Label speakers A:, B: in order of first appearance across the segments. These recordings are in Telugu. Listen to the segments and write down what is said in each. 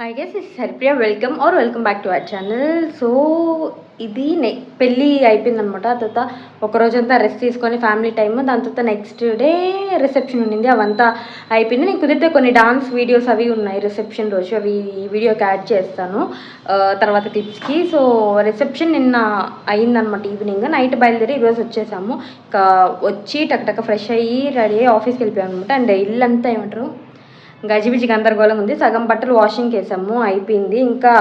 A: Hi guys, it's Haripriya. Welcome back to our channel. So ఇది పెళ్ళి అయిపోయిందనమాట. తర్వాత ఒక రోజంతా రెస్ట్ తీసుకొని ఫ్యామిలీ టైమ్, దాని తర్వాత నెక్స్ట్ డే రిసెప్షన్ ఉండింది. అవంతా అయిపోయింది. నేను కుదిరితే కొన్ని డాన్స్ వీడియోస్ అవి ఉన్నాయి రిసెప్షన్ రోజు, అవి ఈ వీడియోకి యాడ్ చేస్తాను తర్వాత క్లిప్స్కి. సో రిసెప్షన్ నిన్న అయిందనమాట. ఈవినింగ్ నైట్ బయలుదేరి ఈరోజు వచ్చేసాము. ఇంకా వచ్చి టక్ ఫ్రెష్ అయ్యి రెడీ అయ్యి ఆఫీస్కి వెళ్ళిపోయాము అనమాట. అండ్ ఇల్లంతా ఏమంటారు గజిబిజి గందరగోళం ఉంది. సగం బట్టలు వాషింగ్కి వేసాము, అయిపోయింది. ఇంకా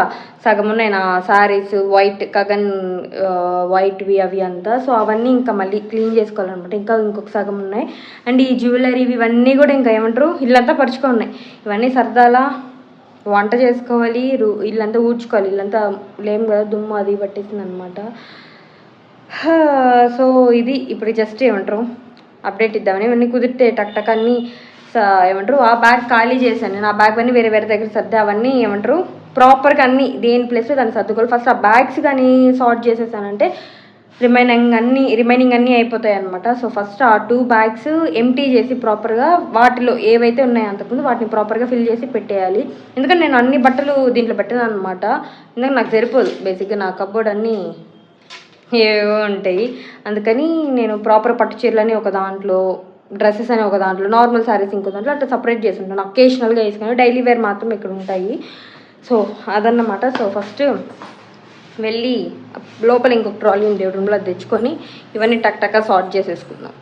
A: సగం ఉన్నాయి నా శారీస్, వైట్వి అవి అంతా. సో అవన్నీ ఇంకా మళ్ళీ క్లీన్ చేసుకోవాలన్నమాట. ఇంకొక సగం ఉన్నాయి. అండ్ ఈ జ్యువెలరీ ఇవన్నీ కూడా ఇంకా ఏమంటారు ఇల్లంతా పరుచుకో ఉన్నాయి. ఇవన్నీ సరదాలా వంట చేసుకోవాలి, ఇల్లంతా ఊడ్చుకోవాలి. ఇల్లంతా లేం కదా, దుమ్ము అది పట్టేసింది అనమాట. సో ఇది ఇప్పుడు జస్ట్ ఏమంటారు అప్డేట్ ఇద్దామని. ఇవన్నీ కుదిరితే టక్ అన్నీ ఏమంటారు ఆ బ్యాగ్ ఖాళీ చేశాను నేను. ఆ బ్యాగ్ అన్నీ వేరే దగ్గర సర్ది అవన్నీ ఏమంటారు ప్రాపర్గా అన్నీ దేని ప్లేస్లో దాన్ని సర్దుకోవాలి. ఫస్ట్ ఆ బ్యాగ్స్ కానీ సార్ట్ చేసేసానంటే రిమైనింగ్ అన్నీ అయిపోతాయి అనమాట. సో ఫస్ట్ ఆ 2 బ్యాగ్స్ ఎంటీ చేసి ప్రాపర్గా వాటిలో ఏవైతే ఉన్నాయో అంతకుముందు వాటిని ప్రాపర్గా ఫిల్ చేసి పెట్టేయాలి. ఎందుకంటే నేను అన్ని బట్టలు దీంట్లో పెట్టాను అనమాట. ఎందుకంటే నాకు సరిపోదు. బేసిక్గా నా కబోర్డ్ అన్నీ ఏవో ఉంటాయి. అందుకని నేను ప్రాపర్ పట్టు చీరలని ఒక దాంట్లో, డ్రెస్సెస్ అని ఒక దాంట్లో, నార్మల్ శారీస్ ఇంకో దాంట్లో అట్లా సపరేట్ చేసి ఉంటాను. అకేషనల్గా వేసుకుని డైలీ వేర్ మాత్రం ఇక్కడ ఉంటాయి. సో అదన్నమాట. సో ఫస్ట్ వెళ్ళి లోపల ఇంకొక ట్రాలీ ఉంది రూమ్లో, అది తెచ్చుకొని ఇవన్నీ టక్ సార్ట్ చేసేసుకుందాం.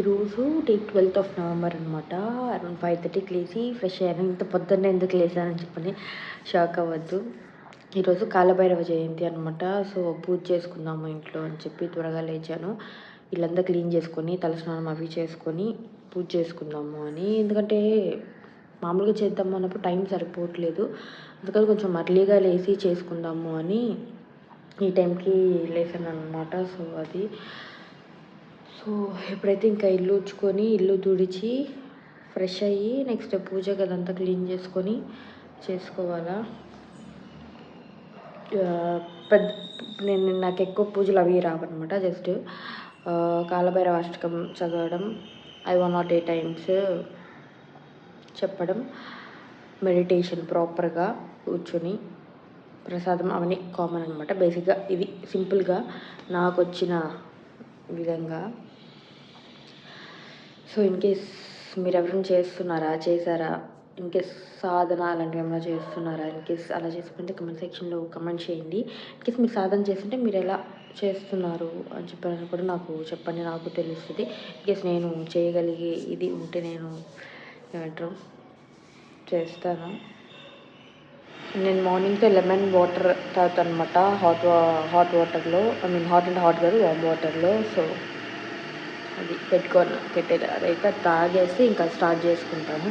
A: ఈరోజు డేట్ 12th of November అనమాట. అరౌండ్ 5:30కి లేచి ఫ్రెష్ అయ్యాను. ఇంత పొద్దున్నే ఎందుకు లేచానని చెప్పని షాక్ అవ్వద్దు. ఈరోజు కాలభైరవ జయంతి అనమాట. సో పూజ చేసుకుందాము ఇంట్లో అని చెప్పి త్వరగా లేచాను. ఇల్లంతా క్లీన్ చేసుకొని తలస్నానం అవి చేసుకొని పూజ చేసుకుందాము అని. ఎందుకంటే మామూలుగా చేద్దాము అన్నప్పుడు టైం సరిపోవట్లేదు. అందుకని కొంచెం అర్లీగా లేచి చేసుకుందాము అని ఈ టైంకి లేచాను అనమాట. సో అది సో ఎప్పుడైతే ఇంకా ఇల్లు ఉడ్చుకొని ఇల్లు తుడిచి ఫ్రెష్ అయ్యి నెక్స్ట్ పూజ గదంతా క్లీన్ చేసుకొని చేసుకోవాలా. నాకు ఎక్కువ పూజలు అవి రావన్నమాట. జస్ట్ కాలభైరవ అష్టకం చదవడం, 108 times చెప్పడం, మెడిటేషన్ ప్రాపర్గా కూర్చొని ప్రసాదం అవన్నీ కామన్ అనమాట. బేసిక్గా ఇది సింపుల్గా నాకు వచ్చిన విధంగా. సో ఇన్కేస్ మీరు ఎవరైనా చేశారా, ఇన్కేస్ సాధన అలాంటివి ఏమైనా చేస్తున్నారా, ఇన్కేస్ అలా చేసుకుంటే కమెంట్ సెక్షన్లో కమెంట్ చేయండి. ఇన్కేస్ మీరు సాధన చేస్తుంటే మీరు ఎలా చేస్తున్నారు అని చెప్పాలని కూడా నాకు చెప్పండి, నాకు తెలుస్తుంది. ఇన్కేస్ నేను చేయగలిగే ఇది ఉంటే నేను ఏమంటారు చేస్తాను. నేను మార్నింగ్తో లెమన్ వాటర్ తాగుతాను అనమాట. హాట్ వాటర్లో, హాట్ అండ్ హాట్ కాదు, వామ్ వాటర్లో. సో అది పెట్టేది అదైతే తాగేసి ఇంకా స్టార్ట్ చేసుకుంటాను.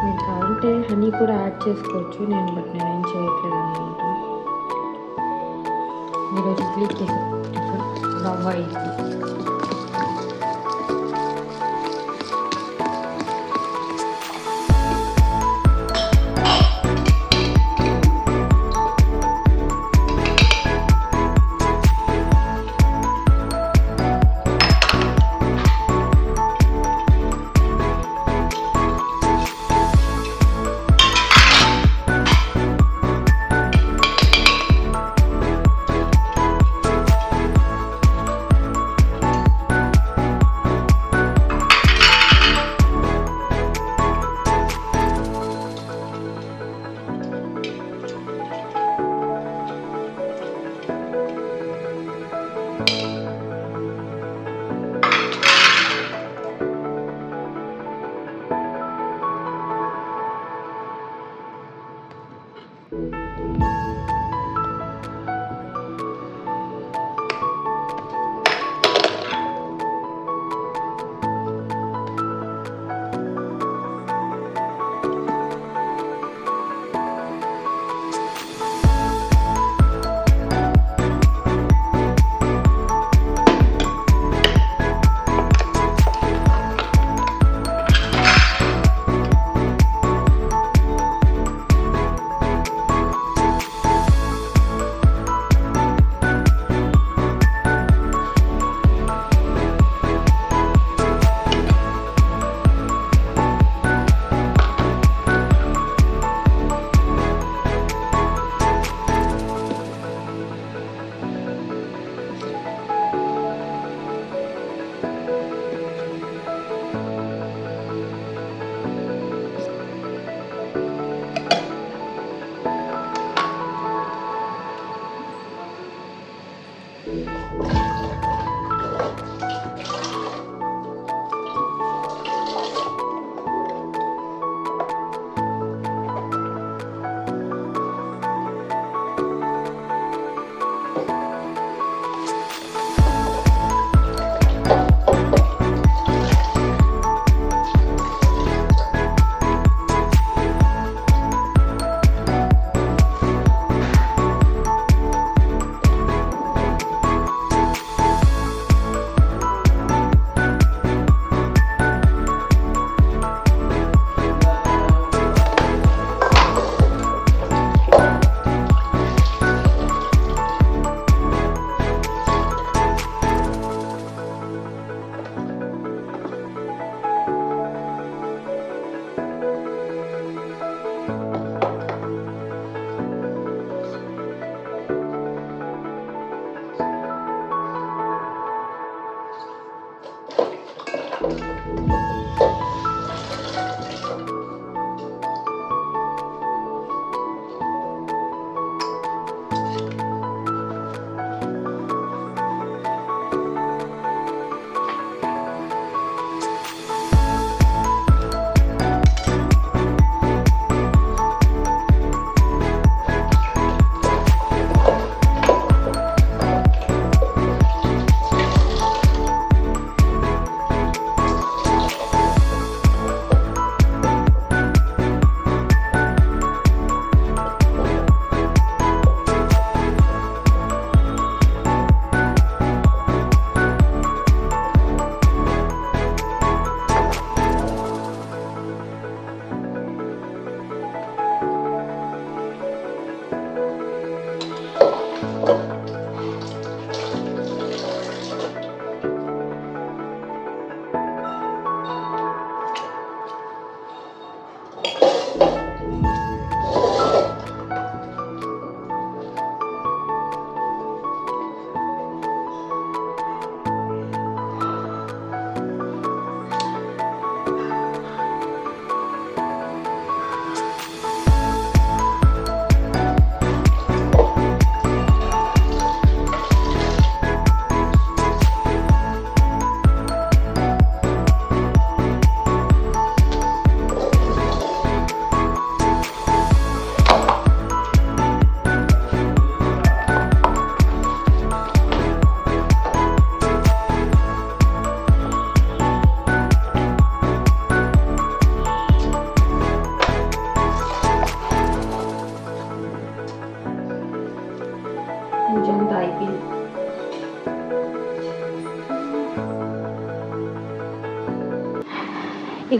A: మీరు కావాలంటే హనీ కూడా యాడ్ చేసుకోవచ్చు, నేనేం చేయట్లేదు అనమాట. ఈరోజు టిఫిన్ రవ్వ ఇడ్లీ.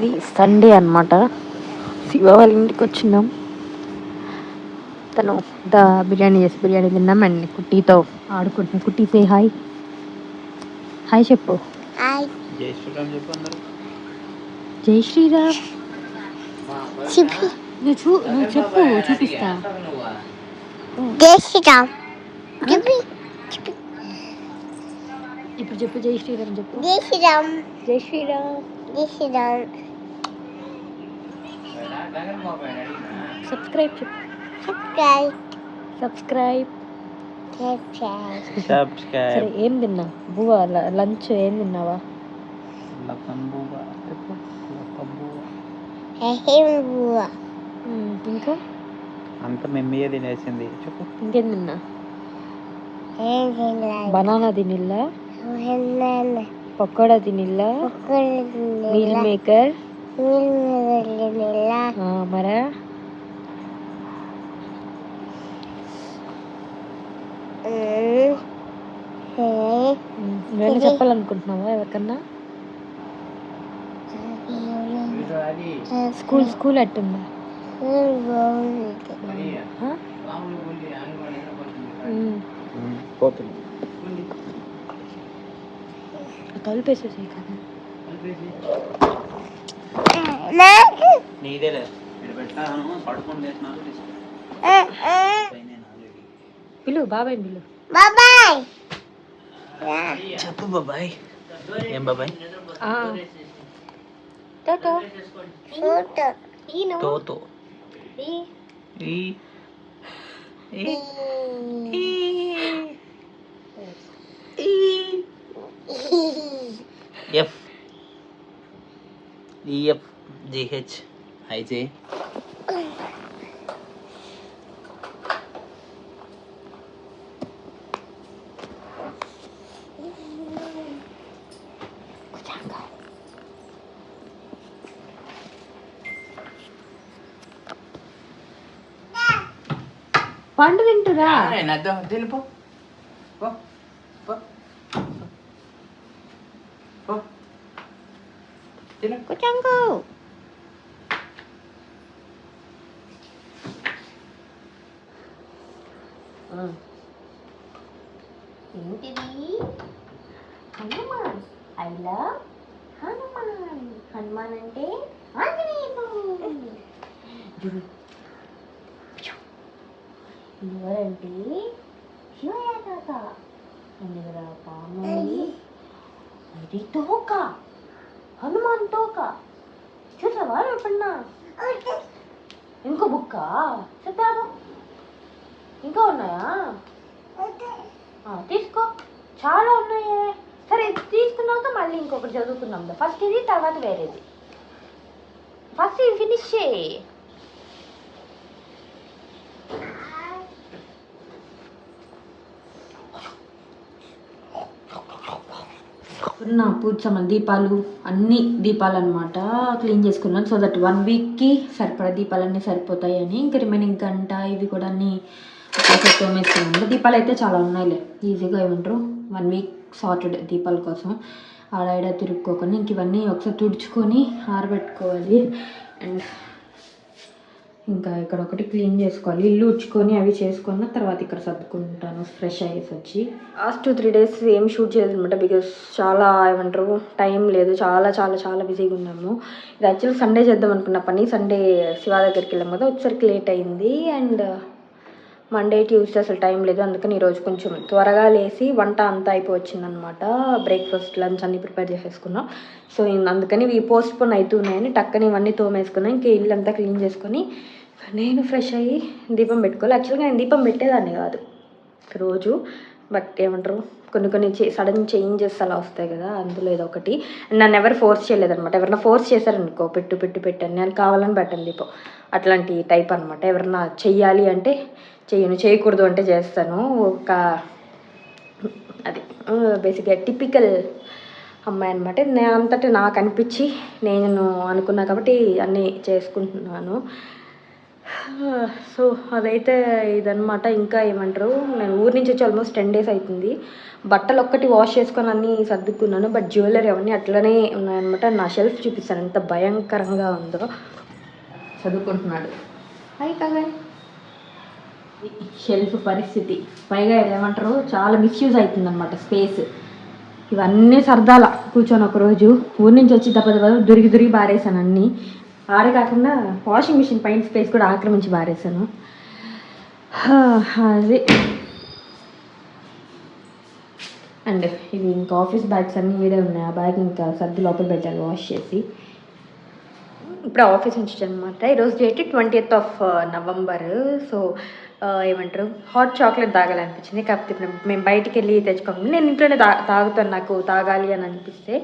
A: ఇది సండే అన్నమాట. శివ వాళ్ళ ఇంటికి వచ్చినాం. తను బిర్యానీ తిన్నాం అండ్ కుట్టితో ఆడుకుంటున్నాం. కుట్టి సే హాయ్. హాయ్ చెప్పు.
B: జై శ్రీరామ్ చెప్పు అందరూ.
A: జై శ్రీరామ్ నువ్వు చెప్పు, చూపిస్తా.
C: జై శ్రీరామ్
A: ఇప్పుడు చెప్పు జై శ్రీరామ్ చెప్పు.
C: జై శ్రీరామ్
A: జై శ్రీరామ్.
C: జై శ్రీరామ్.
A: సబ్స్క్రైబ్ చెప్పు.
C: సబ్స్క్రైబ్
A: సరే ఏం తిన్నా బువ్వా? లంచ్ ఏం తిన్నావా? ఇంకా
B: అంత మెమ్మియే తినేసింది. చెప్పు
A: ఇంకేం తిన్నా? బనానా తినిల్లా, పకోడా తినిల్లా, మీల్ మేకర్ మరా నువ్వేనా చెప్పాలనుకుంటున్నావా ఎవరికన్నా? స్కూల్ ఎట్టుందా? తలుపేసేసాయి కదా. పిలు బాబాయ్ పిలు.
C: బాబాయ్
B: చెప్పు బాబాయ్. ఏం బాబాయ్?
A: టోటో
B: తోతో ఎఫ్ ఈఎఫ్ జిహెచ్ ఐజే.
A: పండు తింటురా.
B: తెలుపు
A: కుచంగు. ఏంటిది? హనుమాన్. I love Hanuman. హనుమాన్ అంటే ఆంజనేయుడు. ఎవరంటే శివయ్య తాత. ఎందుకురా పాము? ఇది తోక, హనుమాన్ తోక. చూసావా ఎప్పుడన్నా? ఇంకో బుక్క చదివాను. ఇంకా ఉన్నాయా? తీసుకో, చాలా ఉన్నాయే. సరే ఇది తీసుకున్నాక మళ్ళీ ఇంకొకటి చదువుకుందాం. ఫస్ట్ ఇది, తర్వాత వేరేది. ఫస్ట్ ఇది ఫినిష్ చేయి. నా పూజ సామాన్ దీపాలు అన్ని దీపాలు అనమాట క్లీన్ చేసుకున్నాను. సో దట్ 1 వీక్కి సరిపడా దీపాలన్నీ సరిపోతాయని. ఇంకా రిమైనింగ్ గంట ఇవి కూడా అన్నీ తోమేసుకున్నాను. దీపాలు అయితే చాలా ఉన్నాయిలే, ఈజీగా ఏమంటారు 1 వీక్ సార్టెడ్ దీపాల కోసం. ఆడ తిరుక్కోకుండా ఇంక ఇవన్నీ ఒకసారి తుడుచుకొని ఆరబెట్టుకోవాలి. అండ్ ఇంకా ఇక్కడ ఒకటి క్లీన్ చేసుకోవాలి, ఇల్లు ఉడ్చుకొని అవి చేసుకున్న తర్వాత ఇక్కడ సర్దుకుంటాను ఫ్రెష్ అయ్యేసి వచ్చి. లాస్ట్ 2-3 డేస్ ఏం షూట్ చేయలేదు అనమాట, బికాస్ చాలా ఏమంటారు టైం లేదు, చాలా చాలా చాలా బిజీగా ఉన్నాము. ఇది యాక్చువల్లీ సండే చేద్దాం అనుకున్న పని. సండే శివ దగ్గరికి వెళ్ళాం కదా, వచ్చేసరికి లేట్ అయింది. అండ్ మండే ట్యూస్డే అసలు టైం లేదు. అందుకని ఈరోజు కొంచెం త్వరగా లేసి వంట అంతా అయిపోవచ్చిందనమాట. బ్రేక్ఫాస్ట్ లంచ్ అన్నీ ప్రిపేర్ చేసేసుకున్నాం. సో అందుకని ఇవి పోస్ట్ పోన్ అవుతున్నాయని టక్కని ఇవన్నీ తోమేసుకున్నాం. ఇంక ఇల్లు అంతా క్లీన్ చేసుకొని నేను ఫ్రెష్ అయ్యి దీపం పెట్టుకోవాలి. యాక్చువల్గా నేను దీపం పెట్టేదాన్ని కాదు రోజు, బట్ ఏమంటారు కొన్ని సడన్ చేంజెస్ అలా వస్తాయి కదా, అందులో ఏదో ఒకటి. నన్ను ఎవరు ఫోర్స్ చేయలేదన్నమాట. ఎవరైనా ఫోర్స్ చేశారనుకో పెట్టాను, నేను కావాలని పెట్టను దీపం. అట్లాంటి టైప్ అనమాట. ఎవరన్నా చెయ్యాలి అంటే చెయ్యను, చేయకూడదు అంటే చేస్తాను. అది బేసిక్గా టిపికల్ అమ్మాయి అనమాట. నేను అంతటా నాకు అనిపించి నేను అనుకున్నా కాబట్టి అన్నీ చేసుకుంటున్నాను. సో అదైతే ఇదనమాట. ఇంకా ఏమంటారు, నేను ఊరి నుంచి వచ్చి ఆల్మోస్ట్ 10 days అవుతుంది. బట్టలు ఒక్కటి వాష్ చేసుకొని అన్నీ సర్దుకున్నాను, బట్ జ్యువెలరీ అవన్నీ అట్లనే ఉన్నాయన్నమాట. నా షెల్ఫ్ చూపిస్తాను ఎంత భయంకరంగా ఉందో. చదువుకుంటున్నాడు. హాయ్ కాగా. షెల్ఫ్ పరిస్థితి పైగా ఏమంటారు, చాలా మిస్యూజ్ అవుతుంది అనమాట స్పేస్. ఇవన్నీ సర్దాల కూర్చొని ఒకరోజు ఊరి నుంచి వచ్చి దెబ్బ దొరికి బారేసాను అన్నీ. ఆడే కాకుండా వాషింగ్ మిషన్ పైన స్పేస్ కూడా ఆక్రమించి బారేసాను. అది అండ్ ఇవి ఇంకా ఆఫీస్ బ్యాగ్స్ అన్నీ ఈడే ఉన్నాయి. ఆ బ్యాగ్ ఇంకా సర్ది లోపల పెట్టాలి వాష్ చేసి. ఇప్పుడు ఆఫీస్ నుంచి అనమాట. ఈరోజు date 20th of November. So ఏమంటారు, హాట్ చాక్లెట్ తాగాలనిపించింది. కాకపోతే ఇప్పుడు మేము బయటికి వెళ్ళి తెచ్చుకోము, నేను ఇంట్లోనే తాగుతాను నాకు తాగాలి అని అనిపిస్తే.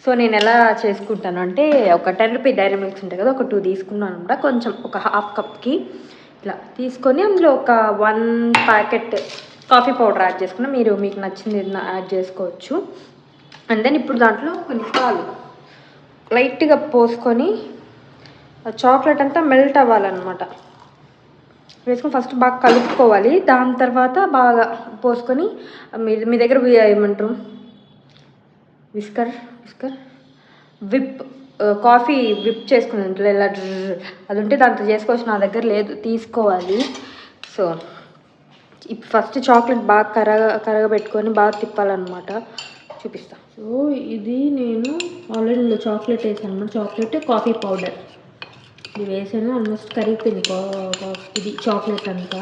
A: సో నేను ఎలా చేసుకుంటాను అంటే, ఒక 10 రూపీ డైరీ మిల్క్స్ ఉంటాయి కదా, ఒక 2 తీసుకున్నాను అనమాట. కొంచెం ఒక హాఫ్ కప్కి ఇలా తీసుకొని అందులో ఒక 1 ప్యాకెట్ కాఫీ పౌడర్ యాడ్ చేసుకున్నా. మీరు మీకు నచ్చింది యాడ్ చేసుకోవచ్చు. అండ్ దెన్ ఇప్పుడు దాంట్లో కొన్ని పాలు లైట్గా పోసుకొని చాక్లెట్ అంతా మెల్ట్ అవ్వాలన్నమాట. వేసుకొని ఫస్ట్ బాగా కలుపుకోవాలి. దాని తర్వాత బాగా పోసుకొని మీ దగ్గర ఏమంటారు విస్కర్ విప్ కాఫీ విప్ చేసుకుని ఇంట్లో ఇలా అది ఉంటే దాంతో చేసుకోవచ్చు. నా దగ్గర లేదు, తీసుకోవాలి. సో ఇప్పుడు ఫస్ట్ చాక్లెట్ బాగా కరగబెట్టుకొని బాగా తిప్పాలన్నమాట. చూపిస్తా. సో ఇది నేను ఆల్రెడీ ఇందులో చాక్లెట్ వేసాను అనమాట. చాక్లెట్ కాఫీ పౌడర్ ఇది వేసాను. ఆల్మోస్ట్ కరిగిపోయింది ఇది చాక్లెట్ అంతా.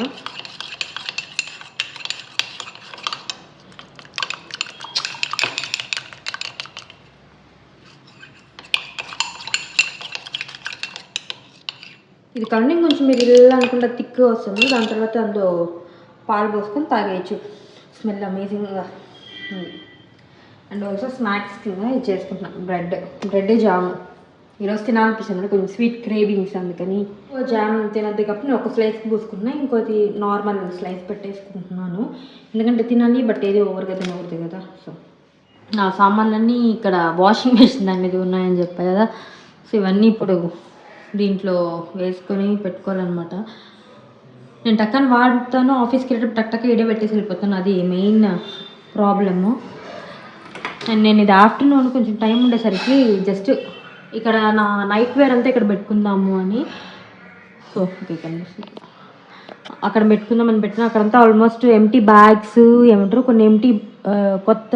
A: ఇది కండి కొంచెం మీరు ఇలా అనుకుంటే థిక్గా వస్తుంది. దాని తర్వాత అందులో పాలు పోసుకొని తాగేయచ్చు. స్మెల్ అమేజింగ్గా ఉంది. అండ్ ఆల్సో స్నాక్స్ కింద ఇది చేసుకుంటున్నాను. బ్రెడ్ జాము ఈరోజు తినాలనిపిస్తుంది, కొంచెం స్వీట్ క్రేవింగ్స్, అందుకని జామ్ తినద్దు కాబట్టి నేను ఒక స్లైస్ పూసుకుంటున్నాను, ఇంకోటి నార్మల్ స్లైస్ పెట్టేసుకుంటున్నాను. ఎందుకంటే తినాలి, బట్ ఏది ఓవర్గా తినకూడదు కదా. సో నా సామాన్లన్నీ ఇక్కడ వాషింగ్ మెషిన్ దాని మీద ఉన్నాయని చెప్పాయి కదా. సో ఇవన్నీ ఇప్పుడు దీంట్లో వేసుకొని పెట్టుకోవాలన్నమాట. నేను టక్కని వాడతాను, ఆఫీస్కి వెళ్ళేటప్పుడు టక్క ఇడే పెట్టేసి వెళ్ళిపోతాను. అది మెయిన్ ప్రాబ్లము. అండ్ నేను ఇది ఆఫ్టర్నూన్ కొంచెం టైం ఉండేసరికి జస్ట్ ఇక్కడ నా నైట్ వేర్ అంతా ఇక్కడ పెట్టుకుందాము అని. సో అక్కడ పెట్టుకుందామని పెట్టిన అక్కడంతా ఆల్మోస్ట్ ఎంటీ బ్యాగ్స్ ఏమంటారు, కొన్ని ఎంటీ కొత్త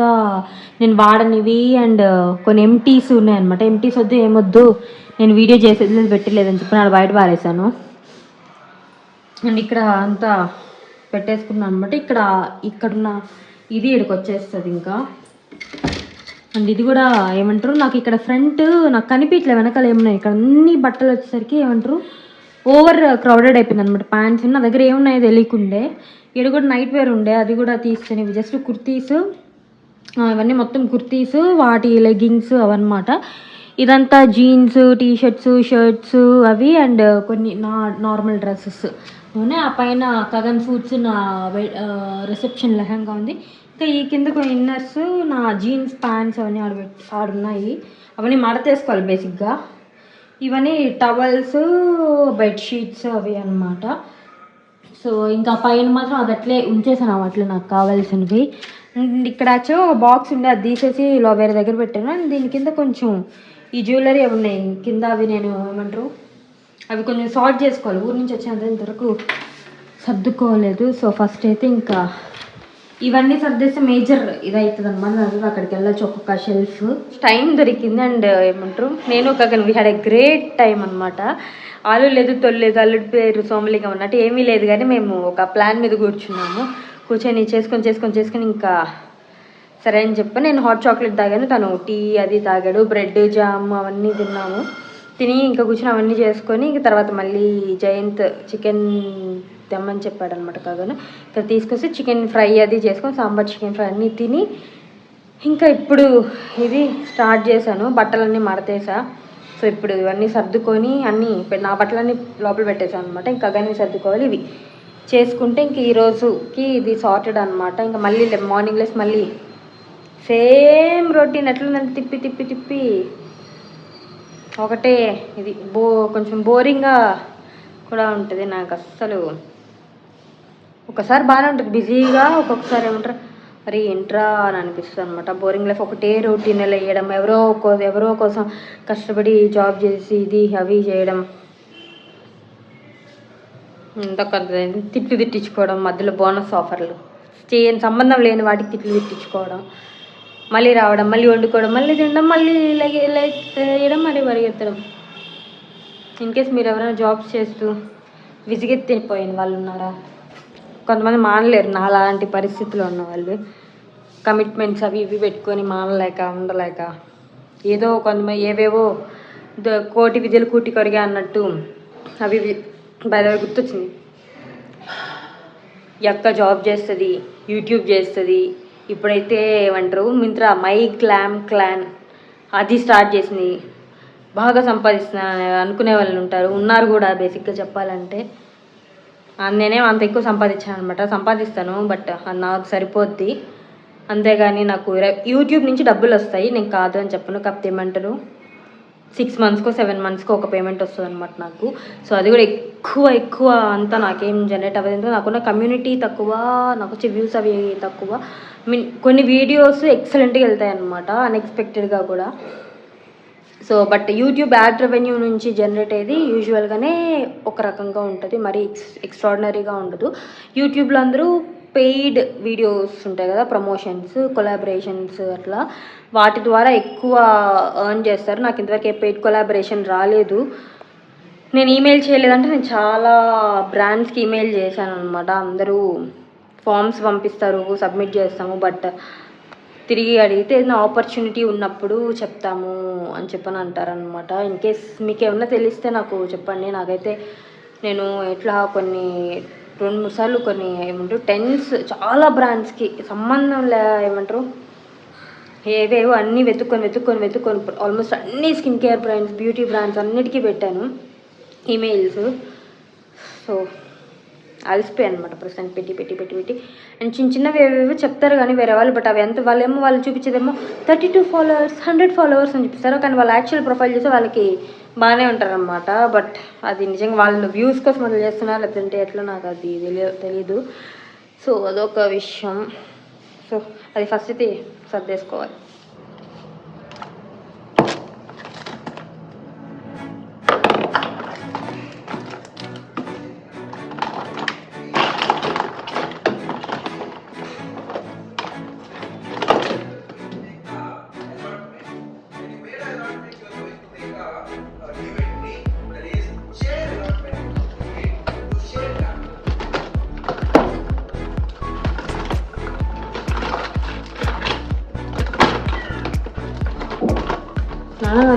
A: నేను వాడనివి అండ్ కొన్ని ఎంటీస్ ఉన్నాయన్నమాట. ఎంటీస్ వద్దు ఏమొద్దు, నేను వీడియో చేసేది పెట్టలేదని చెప్పి నాడు బయట పారేసాను. అండ్ ఇక్కడ అంతా పెట్టేసుకున్నాను అనమాట. ఇక్కడున్న ఇది ఇక్కడికి వచ్చేస్తుంది ఇంకా. అండ్ ఇది కూడా ఏమంటారు, నాకు ఇక్కడ ఫ్రంట్ నాకు కనిపించలేదు, వెనకాల ఏమున్నాయి. ఇక్కడ అన్ని బట్టలు వచ్చేసరికి ఏమంటారు ఓవర్ క్రౌడెడ్ అయిపోయింది అనమాట. ప్యాంట్స్ నా దగ్గర ఏమున్నాయో తెలియకుండే. ఇక్కడ కూడా నైట్ వేర్ ఉండే, అది కూడా తీసుకొని జస్ట్ కుర్తీస్, ఇవన్నీ మొత్తం కుర్తీస్, వాటి లెగ్గింగ్స్ అవన్నమాట. ఇదంతా జీన్స్, టీషర్ట్స్, షర్ట్స్ అవి అండ్ కొన్ని నార్మల్ డ్రెస్సెస్ ఉన్నాయి. ఆ పైన కగన్ సూట్స్, నా రిసెప్షన్ లెహంగా ఉంది. ఇంకా ఈ కింద కొన్ని ఇన్నర్స్, నా జీన్స్ ప్యాంట్స్ అవన్నీ ఆడున్నాయి. అవన్నీ మడతేసుకోవాలి బేసిక్గా. ఇవన్నీ టవల్స్, బెడ్షీట్స్ అవి అన్నమాట. సో ఇంకా పైన మాత్రం అది అట్లే ఉంచేసాను అట్లా నాకు కావాల్సినవి. ఇక్కడ బాక్స్ ఉండే, అది తీసేసి వేరే దగ్గర పెట్టాను. అండ్ దీని కింద కొంచెం ఈ జ్యువెలరీ అవి ఉన్నాయి కింద, అవి నేను ఏమంటారు అవి కొంచెం సార్ట్ చేసుకోవాలి. ఊరి నుంచి వచ్చేంత ఇంతవరకు సర్దుకోలేదు. సో ఫస్ట్ అయితే ఇంకా ఇవన్నీ సర్దేస్తే మేజర్ ఇది అవుతుంది అనమాట. అక్కడికి వెళ్ళచ్చు ఒక్కొక్క షెల్ఫ్. టైం దొరికింది అండ్ ఏమంటారు నేను we had a great time అనమాట. ఆలు లేదు, తొలిలేదు, అల్లుడి పేరు సోమలిగా ఉన్నట్టు ఏమీ లేదు, కానీ మేము ఒక ప్లాన్ మీద కూర్చున్నాము. కూర్చొని చేసుకొని ఇంకా సరే అని చెప్పి నేను హాట్ చాక్లెట్ తాగాను, తను టీ అది తాగాడు, బ్రెడ్ జామ్ అవన్నీ తిన్నాము. తిని ఇంకా కూర్చొని అవన్నీ చేసుకొని ఇంక తర్వాత మళ్ళీ జయంత్ చికెన్ తెమ్మని చెప్పాడు అనమాట. కాగాను ఇక్కడ తీసుకొస్తే చికెన్ ఫ్రై అది చేసుకొని సాంబార్ చికెన్ ఫ్రై అన్నీ తిని ఇంకా ఇప్పుడు ఇది స్టార్ట్ చేశాను. బట్టలన్నీ మడతేసా. సో ఇప్పుడు ఇవన్నీ సర్దుకొని అన్నీ నా బట్టలన్నీ లోపల పెట్టేసాను అనమాట. ఇంకా అవన్నీ సర్దుకోవాలి. ఇవి చేసుకుంటే ఇంక ఈరోజుకి ఇది సార్టెడ్ అనమాట. ఇంకా మళ్ళీ మార్నింగ్ లెస్ మళ్ళీ సేమ్ రొటీన్ ఎట్లుందంటే తిప్పి ఒకటే ఇది కొంచెం బోరింగ్గా కూడా ఉంటుంది. నాకు అస్సలు ఒకసారి బాగానే ఉంటుంది బిజీగా, ఒక్కొక్కసారి ఏమంటారు మరి ఏంట్రా అని అనిపిస్తుంది అనమాట. బోరింగ్ లైఫ్, ఒకటే రొటీన్ వేయడం, ఎవరో కోసం కష్టపడి జాబ్ చేసి ఇది అవి చేయడం, ఇంత తిట్లు తిట్టించుకోవడం, మధ్యలో బోనస్ ఆఫర్లు, చేయని సంబంధం లేని వాటికి తిట్లు తిట్టించుకోవడం, మళ్ళీ రావడం, మళ్ళీ వండుకోవడం, మళ్ళీ తినడం, మళ్ళీ వేయడం, మళ్ళీ పరిగెత్తడం. ఇన్ కేస్ మీరు ఎవరైనా జాబ్స్ చేస్తూ విసిగెత్తిపోయిన వాళ్ళు ఉన్నారా? కొంతమంది మానలేరు, నా అలాంటి పరిస్థితుల్లో ఉన్న వాళ్ళు. కమిట్మెంట్స్ అవి ఇవి పెట్టుకొని మానలేక ఉండలేక ఏదో కొంతమంది ఏవేవో కోటి విద్యలు కూటి కొరిగా అన్నట్టు అవి బయట గుర్తొచ్చింది. ఎక్క జాబ్ చేస్తుంది, యూట్యూబ్ చేస్తుంది, ఇప్పుడైతే ఏమంటారు మింత్రా క్లాన్ అది స్టార్ట్ చేసింది, బాగా సంపాదిస్తున్నా అనుకునే వాళ్ళు ఉన్నారు కూడా. బేసిక్గా చెప్పాలంటే నేనేం అంత ఎక్కువ సంపాదించాను అనమాట, సంపాదిస్తాను బట్ నాకు సరిపోద్ది. అంతేగాని నాకు యూట్యూబ్ నుంచి డబ్బులు వస్తాయి, నేను కాదు అని చెప్పను. కాకపోతే ఏమంటారు 6 monthsకో 7 monthsకో ఒక పేమెంట్ వస్తుంది అనమాట నాకు. సో అది కూడా ఎక్కువ అంతా నాకేం జనరేట్ అవ్వదు. ఎందుకంటే నాకున్న కమ్యూనిటీ తక్కువ, నాకు వచ్చే వ్యూస్ అవి తక్కువ. కొన్ని వీడియోస్ ఎక్సలెంట్గా వెళ్తాయి అనమాట, అన్ఎక్స్పెక్టెడ్గా కూడా. So but YouTube add revenue నుంచి జనరేట్ అయ్యేది యూజువల్గానే ఒక రకంగా ఉంటుంది, మరీ ఎక్స్ట్రాడినరీగా ఉండదు. యూట్యూబ్లో అందరూ పెయిడ్ వీడియోస్ ఉంటాయి కదా, ప్రమోషన్స్, కొలాబరేషన్స్, అట్లా వాటి ద్వారా ఎక్కువ ఎర్న్ చేస్తారు. నాకు ఇంతవరకు ఏ పెయిడ్ కొలాబరేషన్ రాలేదు. నేను ఈమెయిల్ చేయలేదంటే నేను చాలా బ్రాండ్స్కి ఈమెయిల్ చేశాను అనమాట. అందరూ ఫామ్స్ పంపిస్తారు, సబ్మిట్ చేస్తాము, బట్ తిరిగి అడిగితే ఏదైనా ఆపర్చునిటీ ఉన్నప్పుడు చెప్తాము అని చెప్పని అంటారనమాట. ఇన్ కేస్ మీకు ఏమన్నా తెలిస్తే నాకు చెప్పండి. నాకైతే నేను ఎట్లా కొన్ని 2-3 సార్లు కొన్ని ఏమంటారు టెన్స్ చాలా బ్రాండ్స్కి సంబంధం ఏమంటారు ఏవేవో అన్నీ వెతుక్కొని ఆల్మోస్ట్ అన్ని skin care brands, beauty brands అన్నిటికీ పెట్టాను ఈమెయిల్స్. సో అలసిపోయాయి అనమాట ప్రస్తుతానికి పెట్టి. అండ్ చిన్నవి ఏవేవో చెప్తారు కానీ వేరే వాళ్ళు, బట్ అవి ఎంత వాళ్ళు చూపించేదేమో 32 followers 100 followers అని చూపిస్తారు. కానీ వాళ్ళ యాక్చువల్ ప్రొఫైల్ చూస్తే వాళ్ళకి బాగానే ఉంటారనమాట. బట్ అది నిజంగా వాళ్ళు వ్యూస్ కోసం అట్లా చేస్తున్నారు లేదంటే ఎట్లా నాకు అది తెలీదు. సో అదొక విషయం. సో అది ఫస్ట్ అయితే సర్దేసుకోవాలి.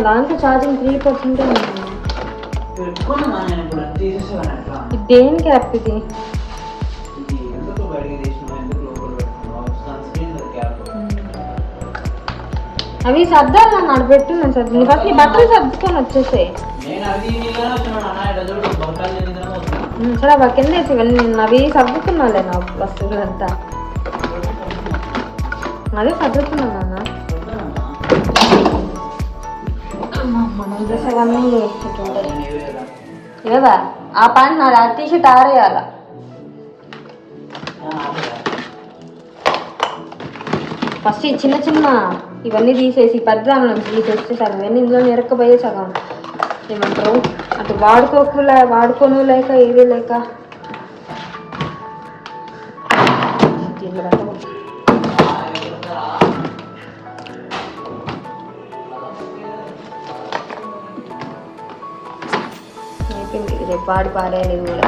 A: దాంట్లో ఛార్జింగ్ 3% దేనికి యాప్ ఇది? అవి సర్దాలి నన్ను పెట్టు, నేను సర్ది ఫస్ట్ నీ బట్టలు సర్దుకొని వచ్చేసాయి. సరే అవి కింద వేసి నేను అవి సర్దుకున్నాలే నా వస్తువులంతా, అదే సర్దుకున్నాను నాన్న. మనం చేసేవన్నీ లేదా ఆ పాయింట్ నాది అది తీసి తారేయాల. ఫస్ట్ ఈ చిన్న ఇవన్నీ తీసేసి పెద్ద తీసేస్తే సగం ఇవన్నీ ఇందులో ఎరక్కపోయే సగం ఏమంటారు అటు వాడుకోను లేక ఏది లేక దీంట్లో పెట్టకూడదు. రేపు పాడేయలేదు కూడా.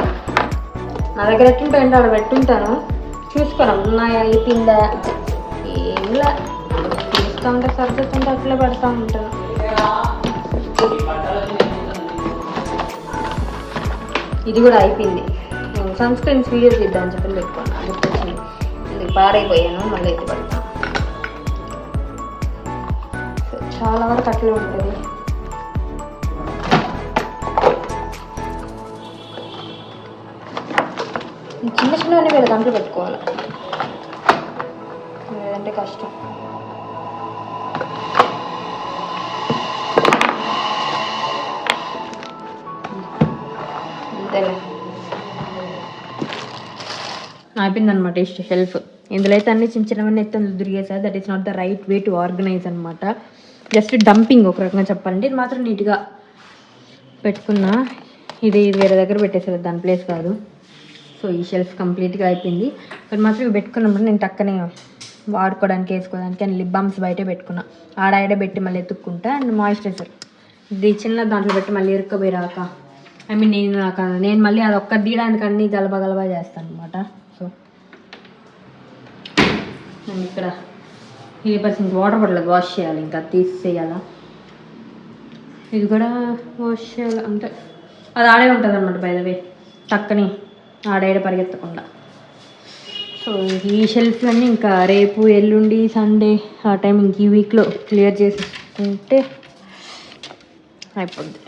A: నా దగ్గర ఎట్టుంటాయంటే అక్కడ పెట్టుంటాను, చూసుకోరా ఉన్నాయా అయిపోయిందా ఏంలా తీస్తూ ఉంటే సర్దుతుంటే అట్లా పెడతా ఉంటాను. ఇది కూడా అయిపోయింది. సన్ స్క్రీన్స్ వీడియో తీద్దామని చెప్పి పెట్టుకున్నాను, గుర్తొచ్చింది. ఇది పాడైపోయాను, మళ్ళీ అయితే పెడతాను. చాలా వరకు అట్లే ఉంటుంది. చిన్నవన్నీ వేరే దాంట్లో పెట్టుకోవాలి, లేదంటే కష్టం. అయిపోయిందనమాట ఈ షెల్ఫ్. ఇందులో అయితే అన్ని చిన్న చిన్నవన్నీ అయితే తిరిగేసారు. That is not the right way to organise అనమాట. జస్ట్ డంపింగ్ ఒక రకంగా చెప్పాలంటే. ఇది మాత్రం నీట్గా పెట్టుకున్నా. ఇది వేరే దగ్గర పెట్టేసారు, దాని ప్లేస్ కాదు. సో ఈ షెల్ఫ్ కంప్లీట్గా అయిపోయింది. ఇక్కడ మాత్రం ఇవి పెట్టుకున్నప్పుడు నేను టక్కనే వాడుకోవడానికి వేసుకోవడానికి అండ్ లిప్ బామ్స్ బయటే పెట్టుకున్నా. ఆడ పెట్టి మళ్ళీ ఎత్తుక్కుంటా. అండ్ మాయిశ్చరైజర్ ఇది చిన్న దాంట్లో పెట్టి మళ్ళీ ఇరుక్కుపోయి రాక నేను మళ్ళీ అది ఒక్క తీయడానికి అన్నీ గలబా చేస్తాను అనమాట. సో నేను ఇక్కడ 3% వాటర్ పడలేదు, వాష్ చేయాలి, ఇంకా తీసేయాలా. ఇది కూడా వాష్ చేయాలి అంటే అది ఆడే ఉంటుంది అనమాట. బై ద వే టక్కని ఆడేడ పరిగెత్తకుండా. సో ఈ షెల్ఫ్లన్నీ ఇంకా రేపు ఎల్లుండి సండే ఆ టైం ఇంక ఈ వీక్లో క్లియర్ చేసుకుంటే అయిపోద్ది.